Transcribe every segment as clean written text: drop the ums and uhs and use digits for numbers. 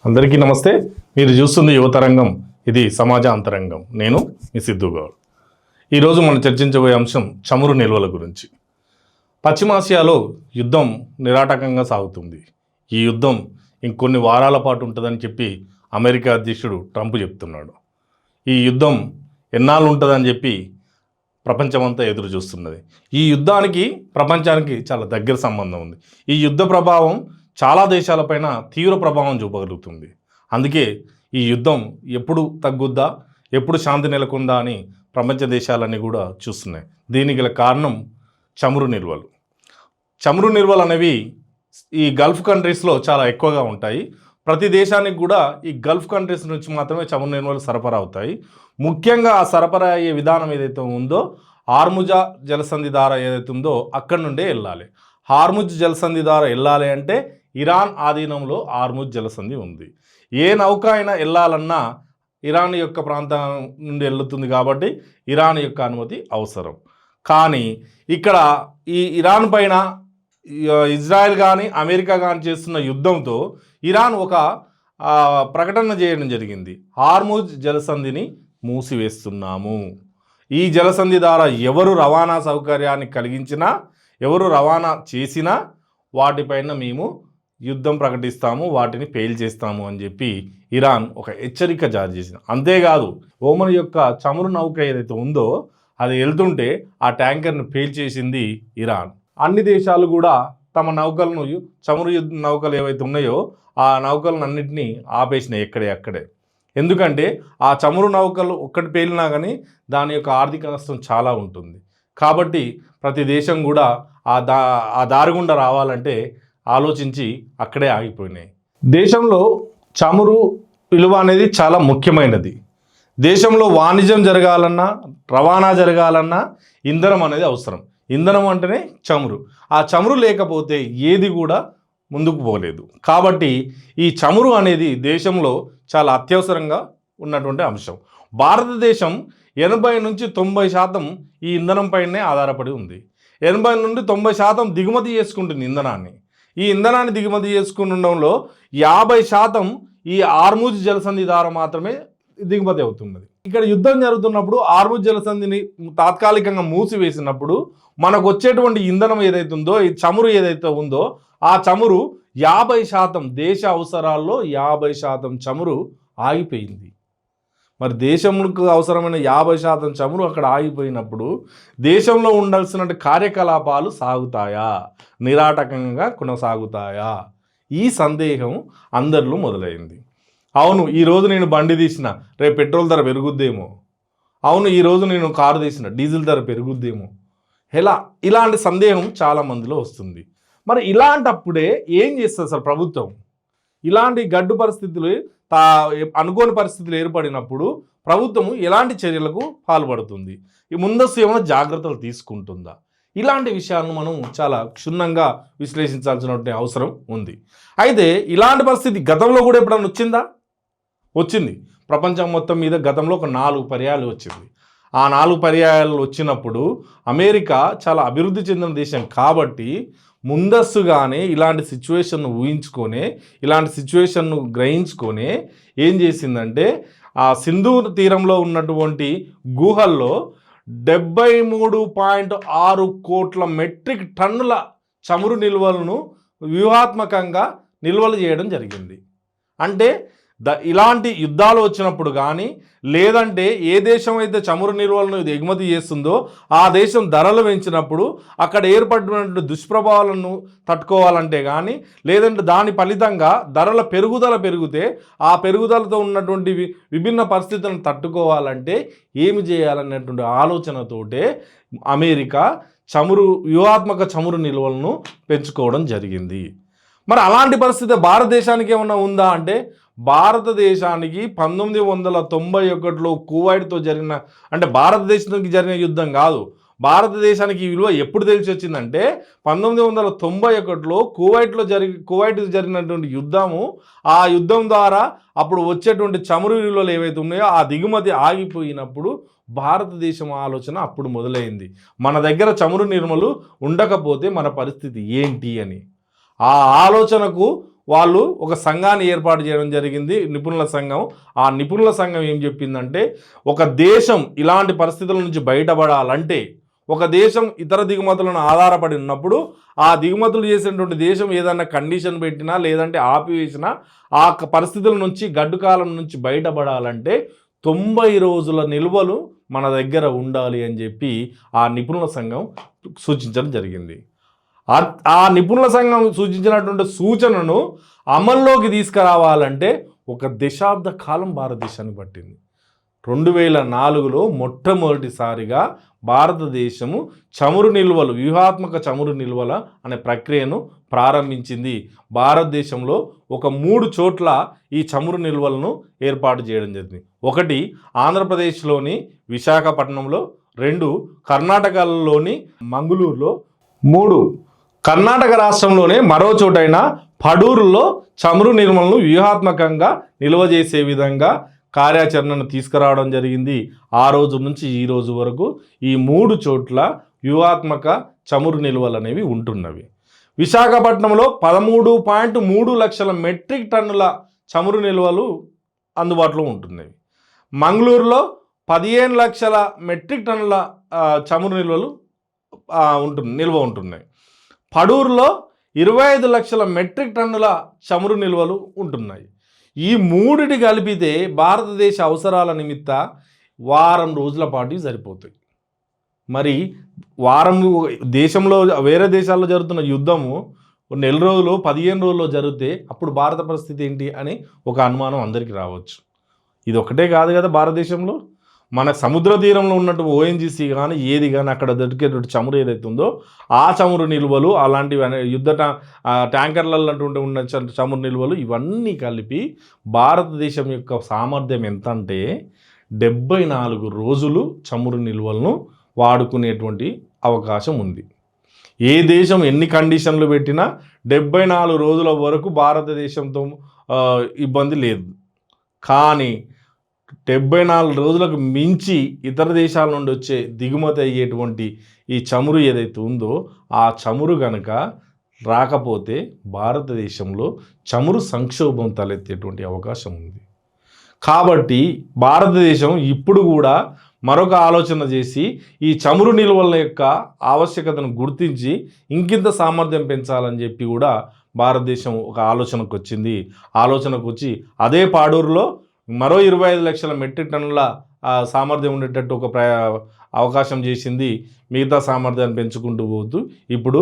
అందరికీ నమస్తే. మీరు చూస్తుంది యువతరంగం. ఇది సమాజ అంతరంగం. నేను మీ సిద్ధు గౌడ్. ఈరోజు మనం చర్చించబోయే అంశం చమురు నిల్వల గురించి. పశ్చిమాసియాలో యుద్ధం నిరాటకంగా సాగుతుంది. ఈ యుద్ధం ఇంకొన్ని వారాల పాటు ఉంటుందని చెప్పి అమెరికా అధ్యక్షుడు ట్రంప్ చెప్తున్నాడు. ఈ యుద్ధం ఎన్నాళ్ళు ఉంటుందని చెప్పి ప్రపంచమంతా ఎదురు చూస్తున్నది. ఈ యుద్ధానికి ప్రపంచానికి చాలా దగ్గర సంబంధం ఉంది. ఈ యుద్ధ ప్రభావం చాలా దేశాలపైన తీవ్ర ప్రభావం చూపగలుగుతుంది. అందుకే ఈ యుద్ధం ఎప్పుడు తగ్గుద్దా, ఎప్పుడు శాంతి నెలకొందా అని ప్రపంచ దేశాలన్నీ కూడా చూస్తున్నాయి. దీనికి గల కారణం చమురు నిల్వలు. చమురు నిల్వలు అనేవి ఈ గల్ఫ్ కంట్రీస్లో చాలా ఎక్కువగా ఉంటాయి. ప్రతి దేశానికి కూడా ఈ గల్ఫ్ కంట్రీస్ నుంచి మాత్రమే చమురు నిల్వలు సరఫరా అవుతాయి. ముఖ్యంగా ఆ సరఫరా అయ్యే విధానం ఏదైతే ఉందో, హార్ముజా జలసంధి ద్వారా ఏదైతే ఉందో అక్కడి నుండే వెళ్ళాలి. హార్ముజ్ జలసంధి ద్వారా వెళ్ళాలి అంటే ఇరాన్ ఆధీనంలో హార్ముజ్ జలసంధి ఉంది. ఏ నౌక అయినా వెళ్ళాలన్నా ఇరాన్ యొక్క ప్రాంతం నుండి వెళ్తుంది కాబట్టి ఇరాన్ యొక్క అనుమతి అవసరం. కానీ ఇక్కడ ఈ ఇరాన్ పైన ఇజ్రాయెల్ కానీ అమెరికా కానీ చేస్తున్న యుద్ధంతో ఇరాన్ ఒక ప్రకటన చేయడం జరిగింది. హార్ముజ్ జలసంధిని మూసివేస్తున్నాము. ఈ జలసంధి ద్వారా ఎవరు రవాణా సౌకర్యాన్ని కలిగించినా, ఎవరు రవాణా చేసినా వాటిపైన మేము యుద్ధం ప్రకటిస్తాము, వాటిని ఫెయిల్ చేస్తాము అని చెప్పి ఇరాన్ ఒక హెచ్చరిక జారీ చేసింది. అంతేకాదు, ఓమన్ యొక్క చమురు నౌక ఏదైతే ఉందో అది వెళ్తుంటే ఆ ట్యాంకర్ను ఫెయిల్ చేసింది ఇరాన్. అన్ని దేశాలు కూడా తమ నౌకలను, చమురు నౌకలు ఏవైతే ఉన్నాయో ఆ నౌకలను అన్నింటినీ ఆపేసినాయి అక్కడే. ఎందుకంటే ఆ చమురు నౌకలు ఒక్కటి పేలినా కానీ దాని యొక్క ఆర్థిక నష్టం చాలా ఉంటుంది. కాబట్టి ప్రతి దేశం కూడా ఆ దారి గుండా రావాలంటే ఆలోచించి అక్కడే ఆగిపోయినాయి. దేశంలో చమురు విలువ అనేది చాలా ముఖ్యమైనది. దేశంలో వాణిజ్యం జరగాలన్నా, రవాణా జరగాలన్నా ఇంధనం అనేది అవసరం. ఇంధనం అంటేనే చమురు. ఆ చమురు లేకపోతే ఏది కూడా ముందుకు పోలేదు. కాబట్టి ఈ చమురు అనేది దేశంలో చాలా అత్యవసరంగా ఉన్నటువంటి అంశం. భారతదేశం 80 నుంచి 90% ఈ ఇంధనం పైనే ఆధారపడి ఉంది. 80 నుండి 90% దిగుమతి చేసుకుంటుంది ఇంధనాన్ని. ఈ ఇంధనాన్ని దిగుమతి చేసుకుంటుండడంలో 50% ఈ హార్ముజ్ జలసంధి ద్వారా మాత్రమే దిగుమతి అవుతున్నది. ఇక్కడ యుద్ధం జరుగుతున్నప్పుడు హార్ముజ్ జలసంధిని తాత్కాలికంగా మూసివేసినప్పుడు మనకు వచ్చేటువంటి ఇంధనం ఏదైతే ఉందో, ఈ చమురు ఏదైతే ఉందో ఆ చమురు 50% దేశ అవసరాల్లో 50% చమురు ఆగిపోయింది. మరి దేశంకు అవసరమైన 50% చమురు అక్కడ ఆగిపోయినప్పుడు దేశంలో ఉండాల్సిన కార్యకలాపాలు సాగుతాయా, నిరాటకంగా కొనసాగుతాయా? ఈ సందేహం అందరిలో మొదలైంది. అవును, ఈరోజు నేను బండి తీసిన రేపు పెట్రోల్ ధర పెరుగుద్దేమో. అవును, ఈరోజు నేను కారు తీసిన డీజిల్ ధర పెరుగుద్దేమో. ఇలాంటి సందేహం చాలామందిలో వస్తుంది. మరి ఇలాంటప్పుడే ఏం చేస్తుంది సార్ ప్రభుత్వం? ఇలాంటి గడ్డు పరిస్థితులు, అనుకోని పరిస్థితులు ఏర్పడినప్పుడు ప్రభుత్వం ఎలాంటి చర్యలకు పాల్పడుతుంది? ఈ ముందస్తు ఏమైనా జాగ్రత్తలు తీసుకుంటుందా? ఇలాంటి విషయాలను మనం చాలా క్షుణ్ణంగా విశ్లేషించాల్సినటువంటి అవసరం ఉంది. అయితే ఇలాంటి పరిస్థితి గతంలో కూడా ఎప్పుడైనా వచ్చింది. ప్రపంచం మొత్తం మీద గతంలో ఒక 4 పర్యాయాలు వచ్చింది. ఆ 4 పర్యాయాలు వచ్చినప్పుడు అమెరికా చాలా అభివృద్ధి చెందిన దేశం కాబట్టి ముందస్తుగానే ఇలాంటి సిచ్యువేషన్ను ఊహించుకొని, ఇలాంటి సిచ్యువేషన్ను గ్రహించుకొని ఏం చేసిందంటే ఆ సింధు తీరంలో ఉన్నటువంటి గుహల్లో 73.6 కోట్ల మెట్రిక్ టన్నుల చమురు నిల్వలను వ్యూహాత్మకంగా నిల్వలు చేయడం జరిగింది. అంటే ఇలాంటి యుద్ధాలు వచ్చినప్పుడు కానీ, లేదంటే ఏ దేశం అయితే చమురు నిల్వలను ఎగుమతి చేస్తుందో ఆ దేశం ధరలు పెంచినప్పుడు అక్కడ ఏర్పడినటువంటి దుష్ప్రభావాలను తట్టుకోవాలంటే కానీ, లేదంటే దాని ఫలితంగా ధరల పెరుగుదల పెరిగితే ఆ పెరుగుదలతో ఉన్నటువంటి విభిన్న పరిస్థితులను తట్టుకోవాలంటే ఏమి చేయాలనేటువంటి ఆలోచనతోటే అమెరికా వ్యూహాత్మక చమురు నిల్వలను పెంచుకోవడం జరిగింది. మరి అలాంటి పరిస్థితి భారతదేశానికి ఏమన్నా ఉందా అంటే, భారతదేశానికి 1991లో కువైట్తో జరిగిన, అంటే భారతదేశానికి జరిగిన యుద్ధం కాదు, భారతదేశానికి ఈ విలువ ఎప్పుడు తెలిసి వచ్చిందంటే 1991లో కువైట్ జరిగినటువంటి యుద్ధము. ఆ యుద్ధం ద్వారా అప్పుడు వచ్చేటువంటి చమురు విలువలు ఏవైతే ఉన్నాయో ఆ దిగుమతి ఆగిపోయినప్పుడు భారతదేశం ఆలోచన అప్పుడు మొదలైంది. మన దగ్గర చమురు నిల్వలు ఉండకపోతే మన పరిస్థితి ఏంటి అని. ఆ ఆలోచనకు వాళ్ళు ఒక సంఘాన్ని ఏర్పాటు చేయడం జరిగింది, నిపుణుల సంఘం. ఆ నిపుణుల సంఘం ఏం చెప్పిందంటే, ఒక దేశం ఇలాంటి పరిస్థితుల నుంచి బయటపడాలంటే, ఒక దేశం ఇతర దిగుమతులను ఆధారపడి ఉన్నప్పుడు ఆ దిగుమతులు చేసినటువంటి దేశం ఏదన్నా కండిషన్ పెట్టినా లేదంటే ఆపివేసినా ఆ పరిస్థితుల నుంచి గడ్డు కాలం నుంచి బయటపడాలంటే 90 రోజుల నిల్వలు మన దగ్గర ఉండాలి అని చెప్పి ఆ నిపుణుల సంఘం సూచించడం జరిగింది. ఆ నిపుణుల సంఘం సూచించినటువంటి సూచనను అమల్లోకి తీసుకురావాలంటే ఒక దశాబ్ద కాలం భారతదేశానికి పట్టింది. 2004లో మొట్టమొదటిసారిగా భారతదేశము చమురు నిల్వలు, వ్యూహాత్మక చమురు నిల్వల అనే ప్రక్రియను ప్రారంభించింది. భారతదేశంలో ఒక 3 చోట్ల ఈ చమురు నిల్వలను ఏర్పాటు చేయడం జరిగింది. 1 ఆంధ్రప్రదేశ్లోని విశాఖపట్నంలో, 2 కర్ణాటకలోని మంగళూరులో, 3 కర్ణాటక రాష్ట్రంలోనే మరో చోటైన పడూరులో చమురు నిల్వలను వ్యూహాత్మకంగా నిల్వ చేసే విధంగా కార్యాచరణను తీసుకురావడం జరిగింది. ఆ రోజు నుంచి ఈ రోజు వరకు ఈ 3 చోట్ల వ్యూహాత్మక చమురు నిల్వలు అనేవి ఉంటున్నవి. విశాఖపట్నంలో 13.3 లక్షల మెట్రిక్ టన్నుల చమురు నిల్వలు అందుబాటులో ఉంటున్నవి. మంగళూరులో 15 లక్షల మెట్రిక్ టన్నుల చమురు నిల్వలు నిల్వ ఉంటున్నాయి. పడూరులో 25 లక్షల మెట్రిక్ టన్నుల చమురు నిల్వలు ఉంటున్నాయి. ఈ 3 కలిపితే భారతదేశ అవసరాల నిమిత్త వారం రోజుల పాటు సరిపోతాయి. మరి దేశంలో వేరే దేశాల్లో జరుగుతున్న యుద్ధము నెల రోజులు 15 రోజుల్లో జరిగితే అప్పుడు భారత పరిస్థితి ఏంటి అని ఒక అనుమానం అందరికీ రావచ్చు. ఇది ఒకటే కాదు కదా, భారతదేశంలో మన సముద్ర తీరంలో ఉన్నట్టు ఓఎన్జీసీ కానీ ఏది కానీ అక్కడ దొరికేటువంటి చమురు ఏదైతే ఉందో ఆ చమురు నిల్వలు, అలాంటివి యుద్ధ ట్యాంకర్లలో ఉన్న చమురు నిల్వలు ఇవన్నీ కలిపి భారతదేశం యొక్క సామర్థ్యం ఎంత అంటే 74 రోజులు చమురు నిల్వలను వాడుకునేటువంటి అవకాశం ఉంది. ఏ దేశం ఎన్ని కండిషన్లు పెట్టినా 74 రోజుల వరకు భారతదేశంతో ఇబ్బంది లేదు. కానీ 74 రోజులకు మించి ఇతర దేశాల నుండి వచ్చే దిగుమతి అయ్యేటువంటి ఈ చమురు ఏదైతే ఉందో ఆ చమురు కనుక రాకపోతే భారతదేశంలో చమురు సంక్షోభం తలెత్తేటువంటి అవకాశం ఉంది. కాబట్టి భారతదేశం ఇప్పుడు కూడా మరొక ఆలోచన చేసి ఈ చమురు నిల్వల యొక్క ఆవశ్యకతను గుర్తించి ఇంకింత సామర్థ్యం పెంచాలని చెప్పి కూడా భారతదేశం ఒక ఆలోచనకు వచ్చి అదే పాడూరులో మరో 25 లక్షల మెట్రిక్ టన్నుల సామర్థ్యం ఉండేటట్టు ఒక అవకాశం చేసింది. మిగతా సామర్థ్యాన్ని పెంచుకుంటూ పోతూ ఇప్పుడు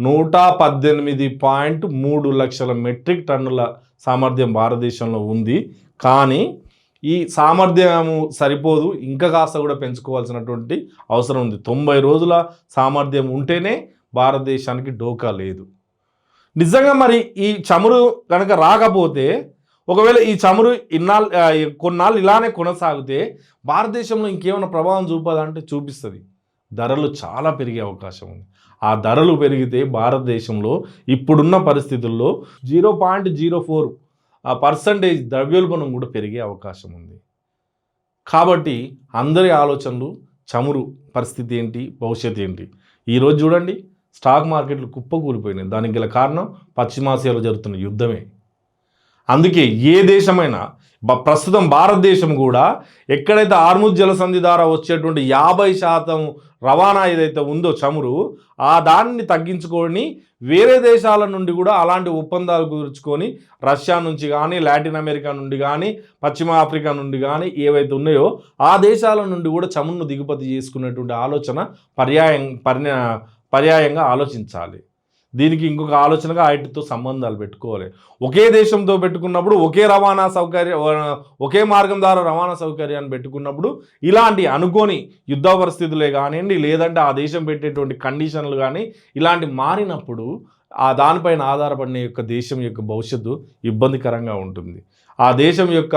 118.3 లక్షల మెట్రిక్ టన్నుల సామర్థ్యం భారతదేశంలో ఉంది. కానీ ఈ సామర్థ్యము సరిపోదు, ఇంకా కాస్త కూడా పెంచుకోవాల్సినటువంటి అవసరం ఉంది. 90 రోజుల సామర్థ్యం ఉంటేనే భారతదేశానికి డోకా లేదు. నిజంగా మరి ఈ చమురు కనుక రాకపోతే, ఒకవేళ ఈ చమురు కొన్నాళ్ళు ఇలానే కొనసాగితే భారతదేశంలో ఇంకేమైనా ప్రభావం చూపదంటే చూపిస్తుంది. ధరలు చాలా పెరిగే అవకాశం ఉంది. ఆ ధరలు పెరిగితే భారతదేశంలో ఇప్పుడున్న పరిస్థితుల్లో 0.04% ద్రవ్యోల్బణం కూడా పెరిగే అవకాశం ఉంది. కాబట్టి అందరి ఆలోచనలు చమురు పరిస్థితి ఏంటి, భవిష్యత్తు ఏంటి. ఈరోజు చూడండి, స్టాక్ మార్కెట్లు కుప్పకూలిపోయినాయి. దానికి గల కారణం పశ్చిమాసియాలో జరుగుతున్న యుద్ధమే. అందుకే ఏ దేశమైనా ప్రస్తుతం భారతదేశం కూడా ఎక్కడైతే హార్ముజ్ జలసంధి ద్వారా వచ్చేటువంటి 50% రవాణా ఏదైతే ఉందో చమురు, దాన్ని తగ్గించుకొని వేరే దేశాల నుండి కూడా అలాంటి ఒప్పందాలు కుదుర్చుకొని రష్యా నుంచి కానీ, లాటిన్ అమెరికా నుండి కానీ, పశ్చిమ ఆఫ్రికా నుండి కానీ ఏవైతే ఉన్నాయో ఆ దేశాల నుండి కూడా చమురును దిగుమతి చేసుకునేటువంటి ఆలోచన పర్యాయంగా ఆలోచించాలి. దీనికి ఇంకొక ఆలోచనగా వాటితో సంబంధాలు పెట్టుకోవాలి. ఒకే దేశంతో పెట్టుకున్నప్పుడు ఒకే రవాణా సౌకర్యం, ఒకే మార్గం ద్వారా రవాణా సౌకర్యాన్ని పెట్టుకున్నప్పుడు ఇలాంటి అనుకోని యుద్ధ పరిస్థితులే కానివ్వండి, లేదంటే ఆ దేశం పెట్టేటువంటి కండిషన్లు కానీ ఇలాంటి మారినప్పుడు దానిపైన ఆధారపడిన యొక్క దేశం యొక్క భవిష్యత్తు ఇబ్బందికరంగా ఉంటుంది. ఆ దేశం యొక్క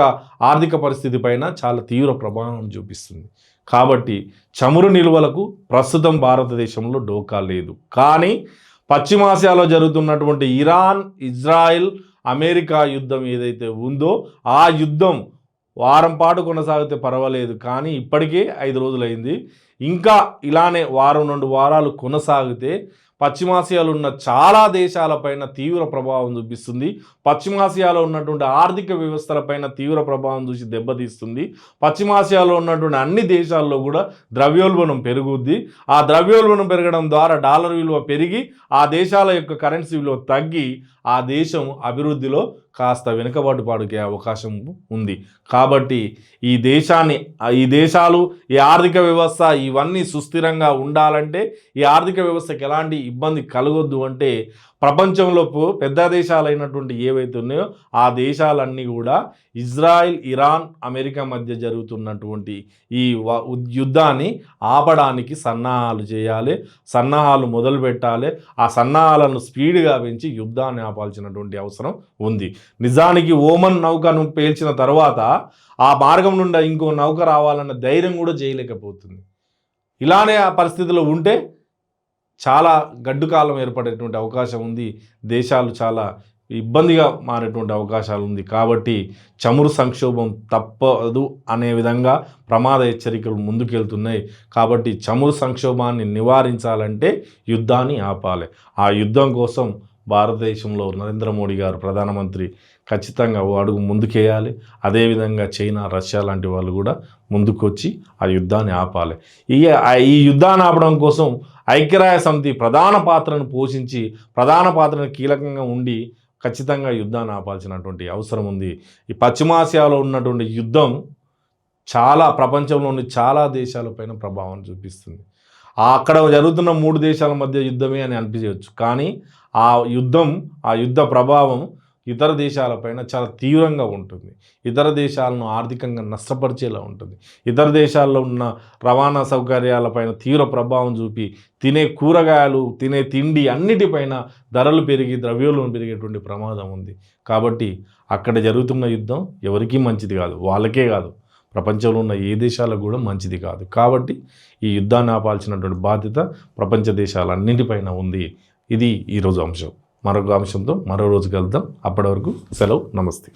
ఆర్థిక పరిస్థితి పైన చాలా తీవ్ర ప్రభావం చూపిస్తుంది. కాబట్టి చమురు నిల్వలకు ప్రస్తుతం భారతదేశంలో డోకా లేదు. కానీ పశ్చిమాసియాలో జరుగుతున్నటువంటి ఇరాన్, ఇజ్రాయెల్, అమెరికా యుద్ధం ఏదైతే ఉందో ఆ యుద్ధం వారం పాటు కొనసాగితే పర్వాలేదు, కానీ ఇప్పటికే 5 రోజులైంది. ఇంకా ఇలానే వారం 2 వారాలు కొనసాగితే పశ్చిమాసియాలో ఉన్న చాలా దేశాలపైన తీవ్ర ప్రభావం చూపిస్తుంది. పశ్చిమాసియాలో ఉన్నటువంటి ఆర్థిక వ్యవస్థలపైన తీవ్ర ప్రభావం చూసి దెబ్బతీస్తుంది. పశ్చిమాసియాలో ఉన్నటువంటి అన్ని దేశాల్లో కూడా ద్రవ్యోల్బణం పెరుగుద్ది. ఆ ద్రవ్యోల్బణం పెరగడం ద్వారా డాలర్ విలువ పెరిగి ఆ దేశాల యొక్క కరెన్సీ విలువ తగ్గి ఆ దేశం అభివృద్ధిలో కాస్త వెనుకబాటు పడే అవకాశం ఉంది. కాబట్టి ఈ దేశాలు ఈ ఆర్థిక వ్యవస్థ ఇవన్నీ సుస్థిరంగా ఉండాలంటే, ఈ ఆర్థిక వ్యవస్థకి ఎలాంటి ఇబ్బంది కలగొద్దు అంటే ప్రపంచంలో పెద్ద దేశాలైనటువంటి ఏవైతే ఉన్నాయో ఆ దేశాలన్నీ కూడా ఇజ్రాయిల్, ఇరాన్, అమెరికా మధ్య జరుగుతున్నటువంటి ఈ యుద్ధాన్ని ఆపడానికి సన్నాహాలు చేయాలి, సన్నాహాలు మొదలు పెట్టాలి. ఆ సన్నాహాలను స్పీడ్గా పెంచి యుద్ధాన్ని ఆపాల్సినటువంటి అవసరం ఉంది. నిజానికి ఓమన్ నౌకను పేల్చిన తర్వాత ఆ మార్గం నుండి ఇంకో నౌక రావాలన్న ధైర్యం కూడా చేయలేకపోతుంది. ఇలానే ఆ పరిస్థితిలో ఉంటే చాలా గడ్డు కాలం ఏర్పడేటువంటి అవకాశం ఉంది. దేశాలు చాలా ఇబ్బందిగా మారేటువంటి అవకాశాలు ఉంది. కాబట్టి చమురు సంక్షోభం తప్పదు అనే విధంగా ప్రమాద హెచ్చరికలు ముందుకెళ్తున్నాయి. కాబట్టి చమురు సంక్షోభాన్ని నివారించాలంటే యుద్ధాన్ని ఆపాలి. ఆ యుద్ధం కోసం భారతదేశంలో నరేంద్ర మోడీ గారు ప్రధానమంత్రి ఖచ్చితంగా ఓ అడుగు ముందుకేయాలి. అదేవిధంగా చైనా, రష్యా లాంటి వాళ్ళు కూడా ముందుకొచ్చి ఆ యుద్ధాన్ని ఆపాలి. ఈ యుద్ధాన్ని ఆపడం కోసం ఐక్యరాజ్య సమితి ప్రధాన పాత్రను పోషించి, ప్రధాన పాత్రను కీలకంగా ఉండి ఖచ్చితంగా యుద్ధాన్ని ఆపాల్సినటువంటి అవసరం ఉంది. ఈ పశ్చిమాసియాలో ఉన్నటువంటి యుద్ధం ప్రపంచంలోని చాలా దేశాలపైన ప్రభావం చూపిస్తుంది. అక్కడ జరుగుతున్న 3 దేశాల మధ్య యుద్ధమే అని అనిపించవచ్చు, కానీ ఆ యుద్ధ ప్రభావం ఇతర దేశాలపైన చాలా తీవ్రంగా ఉంటుంది. ఇతర దేశాలను ఆర్థికంగా నష్టపరిచేలా ఉంటుంది. ఇతర దేశాల్లో ఉన్న రవాణా సౌకర్యాలపైన తీవ్ర ప్రభావం చూపి తినే కూరగాయలు, తినే తిండి అన్నిటిపైన ధరలు పెరిగి ద్రవ్యోల్బణం పెరిగేటువంటి ప్రమాదం ఉంది. కాబట్టి అక్కడ జరుగుతున్న యుద్ధం ఎవరికీ మంచిది కాదు, వాళ్ళకే కాదు, ప్రపంచంలో ఉన్న ఏ దేశాలకు కూడా మంచిది కాదు. కాబట్టి ఈ యుద్ధాన్ని ఆపాల్సినటువంటి బాధ్యత ప్రపంచ దేశాలన్నింటిపైన ఉంది. ఇది ఈరోజు అంశం. మరొక అంశంతో మరో రోజు కలుద్దాం. అప్పటి వరకు సెలవు. నమస్తే.